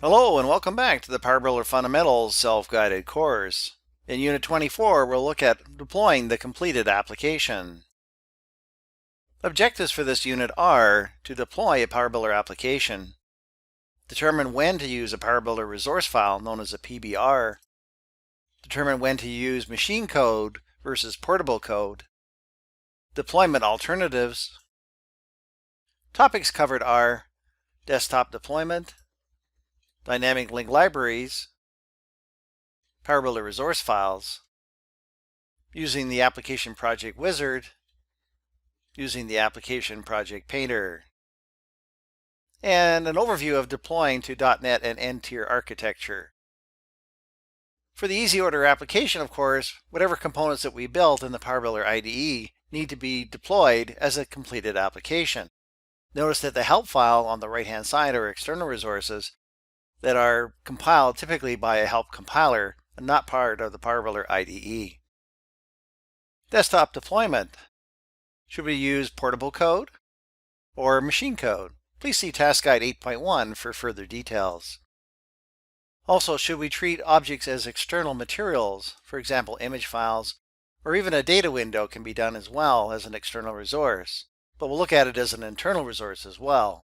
Hello and welcome back to the Power Builder Fundamentals self-guided course. In Unit 24, we'll look at deploying the completed application. Objectives for this unit are to deploy a Power Builder application, determine when to use a Power Builder resource file known as a PBR, determine when to use machine code versus portable code, deployment alternatives. Topics covered are desktop deployment, dynamic link libraries, Power Builder resource files, using the Application Project Wizard, using the Application Project Painter, and an overview of deploying to .NET and N-tier architecture. For the easy order application, of course, whatever components that we built in the Power Builder IDE need to be deployed as a completed application. Notice that the help file on the right-hand side are external resources that are compiled typically by a help compiler and not part of the Power Builder IDE. Desktop deployment. Should we use portable code or machine code? Please see Task Guide 8.1 for further details. Also, should we treat objects as external materials, for example image files, or even a data window can be done as well as an external resource, but we'll look at it as an internal resource as well.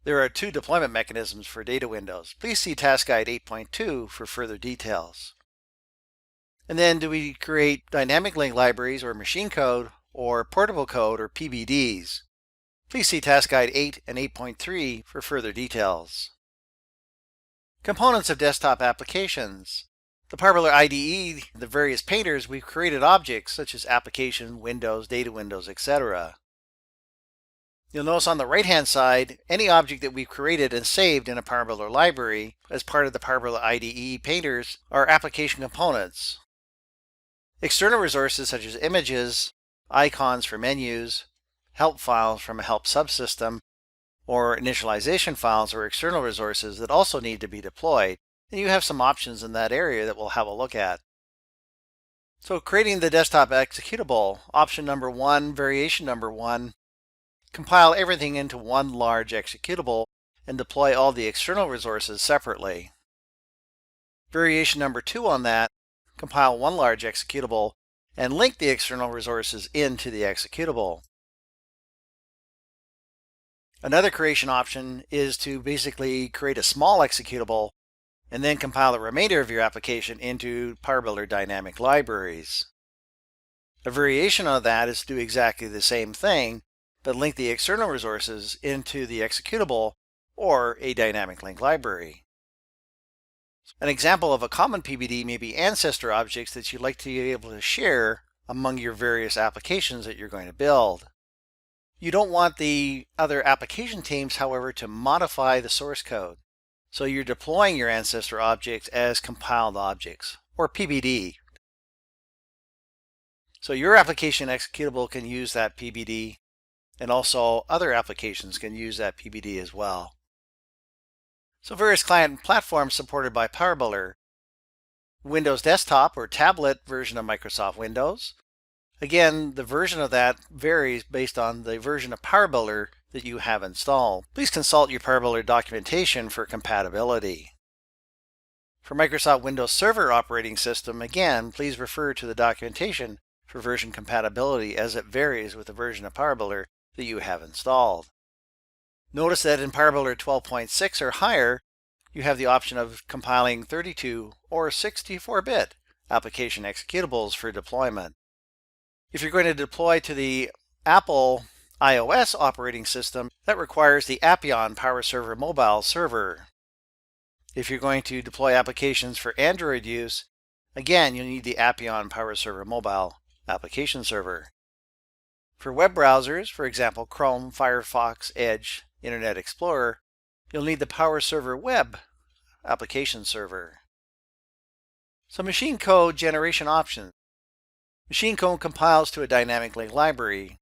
There are two deployment mechanisms for data windows. Please see Task Guide 8.2 for further details. And then do we create dynamic link libraries or machine code or portable code or PBDs? Please see Task Guide 8 and 8.3 for further details. Components of desktop applications. The Power Builder IDE, the various painters, we've created objects such as application, windows, data windows, etc. You'll notice on the right-hand side, any object that we've created and saved in a Power Builder library as part of the Power Builder IDE painters are application components. External resources such as images, icons for menus, help files from a help subsystem, or initialization files are external resources that also need to be deployed, and you have some options in that area that we'll have a look at. So creating the desktop executable, option number 1, variation number 1, compile everything into one large executable and deploy all the external resources separately. Variation number 2 on that, compile one large executable and link the external resources into the executable. Another creation option is to basically create a small executable and then compile the remainder of your application into Power Builder dynamic libraries. A variation of that is to do exactly the same thing, but link the external resources into the executable or a dynamic link library. An example of a common PBD may be ancestor objects that you'd like to be able to share among your various applications that you're going to build. You don't want the other application teams, however, to modify the source code. So you're deploying your ancestor objects as compiled objects, or PBD. So your application executable can use that PBD, and also other applications can use that PBD as well. So various client platforms supported by Power Builder. Windows Desktop or tablet version of Microsoft Windows. Again, the version of that varies based on the version of Power Builder that you have installed. Please consult your Power Builder documentation for compatibility. For Microsoft Windows Server operating system, again, please refer to the documentation for version compatibility as it varies with the version of Power Builder that you have installed. Notice that in Power Builder 12.6 or higher, you have the option of compiling 32 or 64-bit application executables for deployment. If you're going to deploy to the Apple iOS operating system, that requires the Appian Power Server mobile server. If you're going to deploy applications for Android use, again, you'll need the Appian Power Server mobile application server. For web browsers, for example, Chrome, Firefox, Edge, Internet Explorer, you'll need the Power Server Web application server. So machine code generation options. Machine code compiles to a dynamic link library.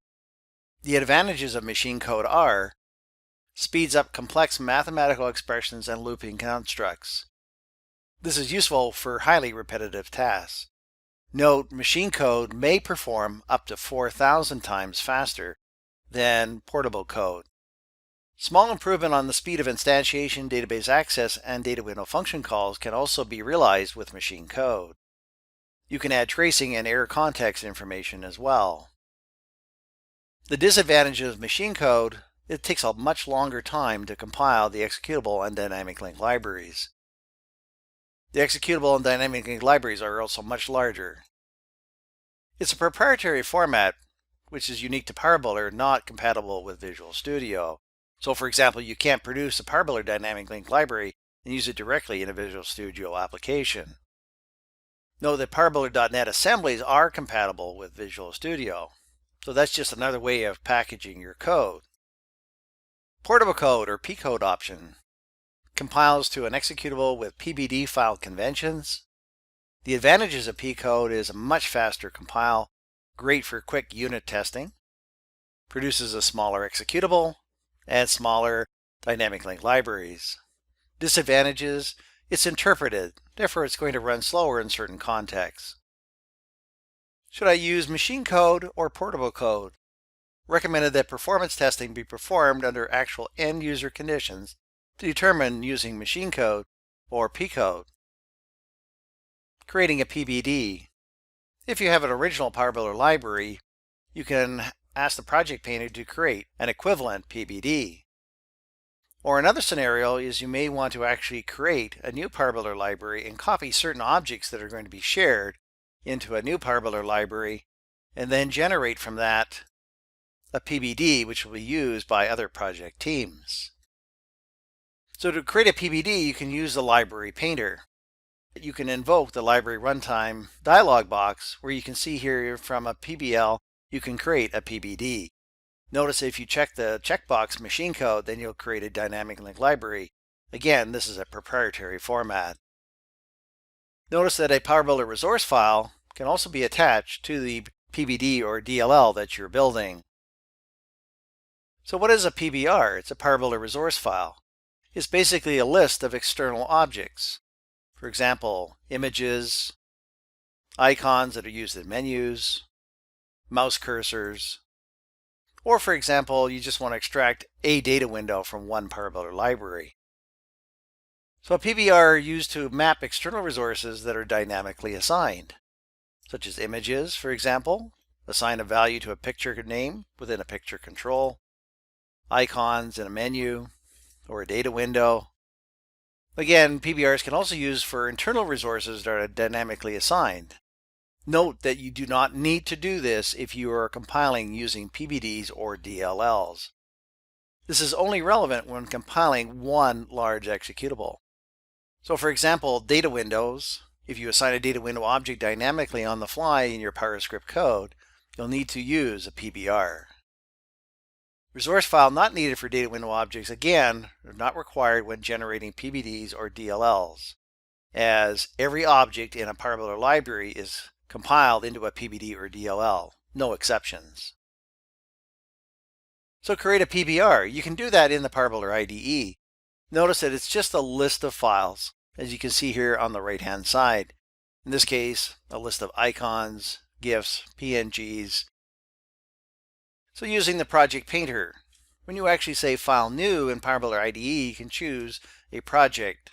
The advantages of machine code are speeds up complex mathematical expressions and looping constructs. This is useful for highly repetitive tasks. Note, machine code may perform up to 4,000 times faster than portable code. Small improvement on the speed of instantiation, database access, and data window function calls can also be realized with machine code. You can add tracing and error context information as well. The disadvantage of machine code: it takes a much longer time to compile the executable and dynamic link libraries. The executable and dynamic link libraries are also much larger. It's a proprietary format which is unique to PowerBuilder, not compatible with Visual Studio. So for example, you can't produce a PowerBuilder dynamic link library and use it directly in a Visual Studio application. Note that PowerBuilder.net assemblies are compatible with Visual Studio. So that's just another way of packaging your code. Portable code, or P-code option, compiles to an executable with PBD file conventions. The advantages of P-code is a much faster compile, great for quick unit testing, produces a smaller executable, and smaller dynamic link libraries. Disadvantages: it's interpreted, therefore it's going to run slower in certain contexts. Should I use machine code or portable code? Recommended that performance testing be performed under actual end user conditions to determine using machine code or P-code. Creating a PBD. If you have an original PowerBuilder library, you can ask the project painter to create an equivalent PBD. Or another scenario is you may want to actually create a new PowerBuilder library and copy certain objects that are going to be shared into a new PowerBuilder library, and then generate from that a PBD which will be used by other project teams. So to create a PBD, you can use the library painter. You can invoke the library runtime dialog box where you can see here from a PBL you can create a PBD. Notice if you check the checkbox machine code, then you'll create a dynamic link library. Again, this is a proprietary format. Notice that a PowerBuilder resource file can also be attached to the PBD or DLL that you're building. So what is a PBR? It's a PowerBuilder resource file. It's basically a list of external objects. For example, images, icons that are used in menus, mouse cursors, or for example, you just want to extract a data window from one PowerBuilder library. So a PBR are used to map external resources that are dynamically assigned, such as images, for example, assign a value to a picture name within a picture control, icons in a menu, or a data window. Again, PBRs can also be used for internal resources that are dynamically assigned. Note that you do not need to do this if you are compiling using PBDs or DLLs. This is only relevant when compiling one large executable. So for example, data windows, if you assign a data window object dynamically on the fly in your PowerScript code, you'll need to use a PBR. Resource file not needed for data window objects, again, are not required when generating PBDs or DLLs, as every object in a PowerBuilder library is compiled into a PBD or DLL, no exceptions. So create a PBR. You can do that in the PowerBuilder IDE. Notice that it's just a list of files, as you can see here on the right-hand side. In this case, a list of icons, GIFs, PNGs. So using the Project Painter, when you actually say File New in PowerBuilder IDE, you can choose a project.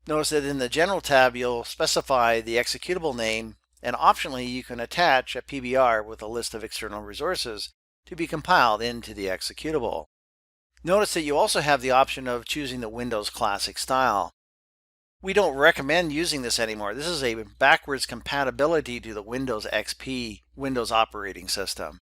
Notice that in the General tab, you'll specify the executable name, and optionally you can attach a PBR with a list of external resources to be compiled into the executable. Notice that you also have the option of choosing the Windows Classic style. We don't recommend using this anymore. This is a backwards compatibility to the Windows XP Windows operating system.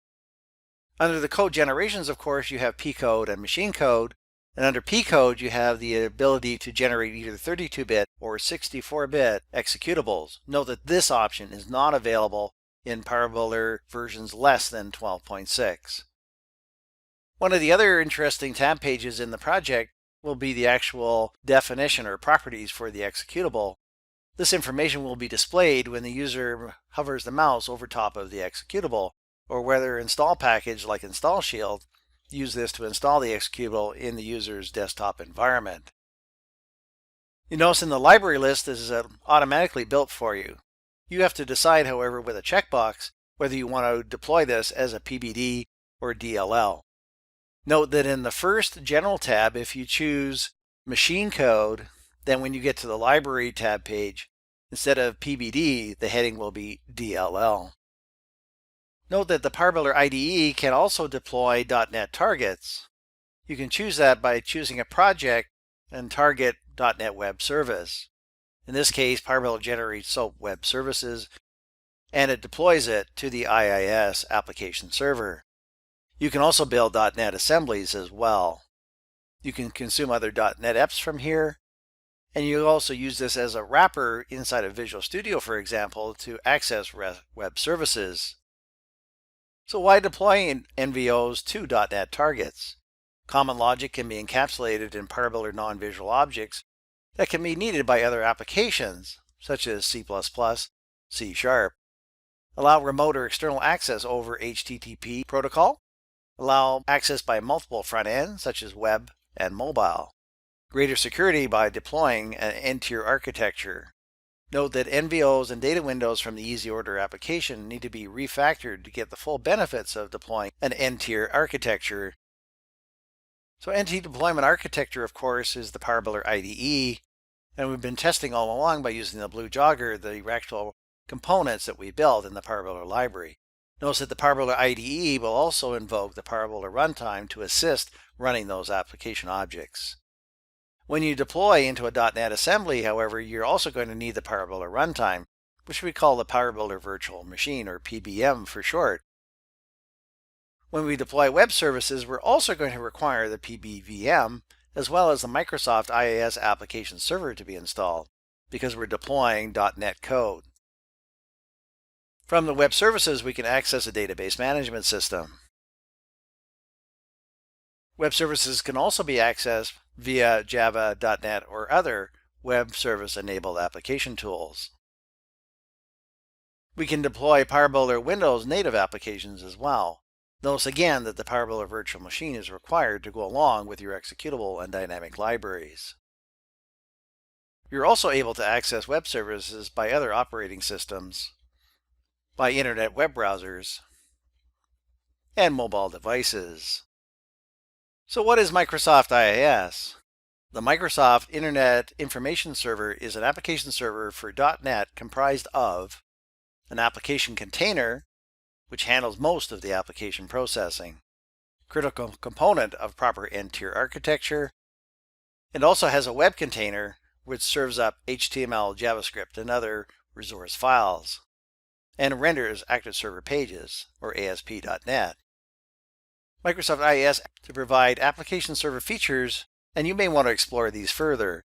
Under the code generations, of course, you have P-code and machine code, and under P-code you have the ability to generate either 32-bit or 64-bit executables. Note that this option is not available in PowerBuilder versions less than 12.6. One of the other interesting tab pages in the project will be the actual definition or properties for the executable. This information will be displayed when the user hovers the mouse over top of the executable, or whether install package like Install Shield, use this to install the executable in the user's desktop environment. You notice in the library list this is automatically built for you. You have to decide, however, with a checkbox whether you want to deploy this as a PBD or DLL. Note that in the first General tab, if you choose Machine Code, then when you get to the Library tab page, instead of PBD, the heading will be DLL. Note that the PowerBuilder IDE can also deploy .NET targets. You can choose that by choosing a project and target .NET Web Service. In this case, PowerBuilder generates SOAP Web Services, and it deploys it to the IIS application server. You can also build .NET assemblies as well. You can consume other .NET apps from here, and you also use this as a wrapper inside of Visual Studio, for example, to access web services. So why deploy NVOs to .NET targets? Common logic can be encapsulated in PowerBuilder non-visual objects that can be needed by other applications, such as C++, C#. Allow remote or external access over HTTP protocol. Allow access by multiple front ends, such as web and mobile. Greater security by deploying an N-tier architecture. Note that NVOs and data windows from the Easy Order application need to be refactored to get the full benefits of deploying an N-tier architecture. So NT deployment architecture, of course, is the PowerBuilder IDE, and we've been testing all along by using the blue jogger the actual components that we built in the PowerBuilder library. Notice that the PowerBuilder IDE will also invoke the PowerBuilder runtime to assist running those application objects. When you deploy into a .NET assembly, however, you're also going to need the PowerBuilder runtime, which we call the PowerBuilder Virtual Machine, or PBM for short. When we deploy web services, we're also going to require the PBVM, as well as the Microsoft IIS application server to be installed, because we're deploying .NET code. From the web services, we can access a database management system. Web services can also be accessed via Java, .NET, or other web service-enabled application tools. We can deploy PowerBuilder Windows native applications as well. Notice again that the PowerBuilder Virtual Machine is required to go along with your executable and dynamic libraries. You're also able to access web services by other operating systems, by internet web browsers, and mobile devices. So what is Microsoft IIS? The Microsoft Internet Information Server is an application server for .NET comprised of an application container, which handles most of the application processing, critical component of proper N-tier architecture, and also has a web container which serves up HTML, JavaScript, and other resource files, and renders active server pages, or ASP.NET. Microsoft IIS to provide application server features, and you may want to explore these further: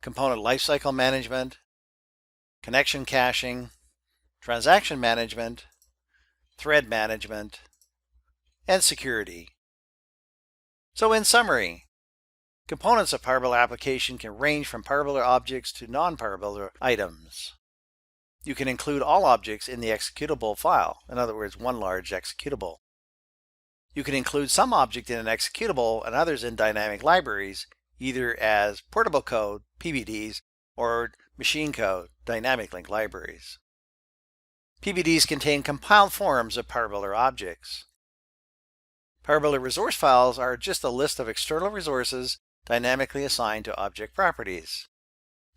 component lifecycle management, connection caching, transaction management, thread management, and security. So in summary, components of PowerBuilder application can range from PowerBuilder objects to non-PowerBuilder items. You can include all objects in the executable file, in other words, one large executable. You can include some object in an executable and others in dynamic libraries, either as portable code, PBDs, or machine code, dynamic link libraries. PBDs contain compiled forms of PowerBuilder objects. PowerBuilder resource files are just a list of external resources dynamically assigned to object properties.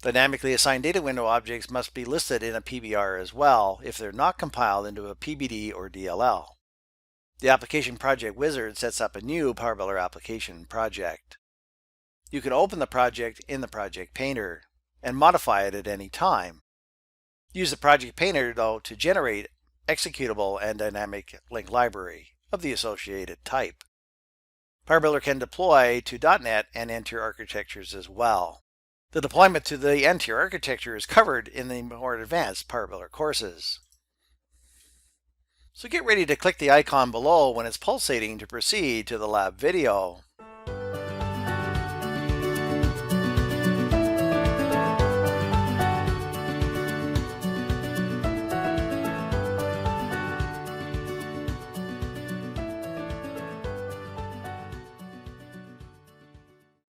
Dynamically assigned data window objects must be listed in a PBR as well if they're not compiled into a PBD or DLL. The Application Project Wizard sets up a new PowerBuilder application project. You can open the project in the Project Painter and modify it at any time. Use the Project Painter, though, to generate executable and dynamic link library of the associated type. PowerBuilder can deploy to .NET and N-tier architectures as well. The deployment to the N-tier architecture is covered in the more advanced PowerBuilder courses. So get ready to click the icon below when it's pulsating to proceed to the lab video.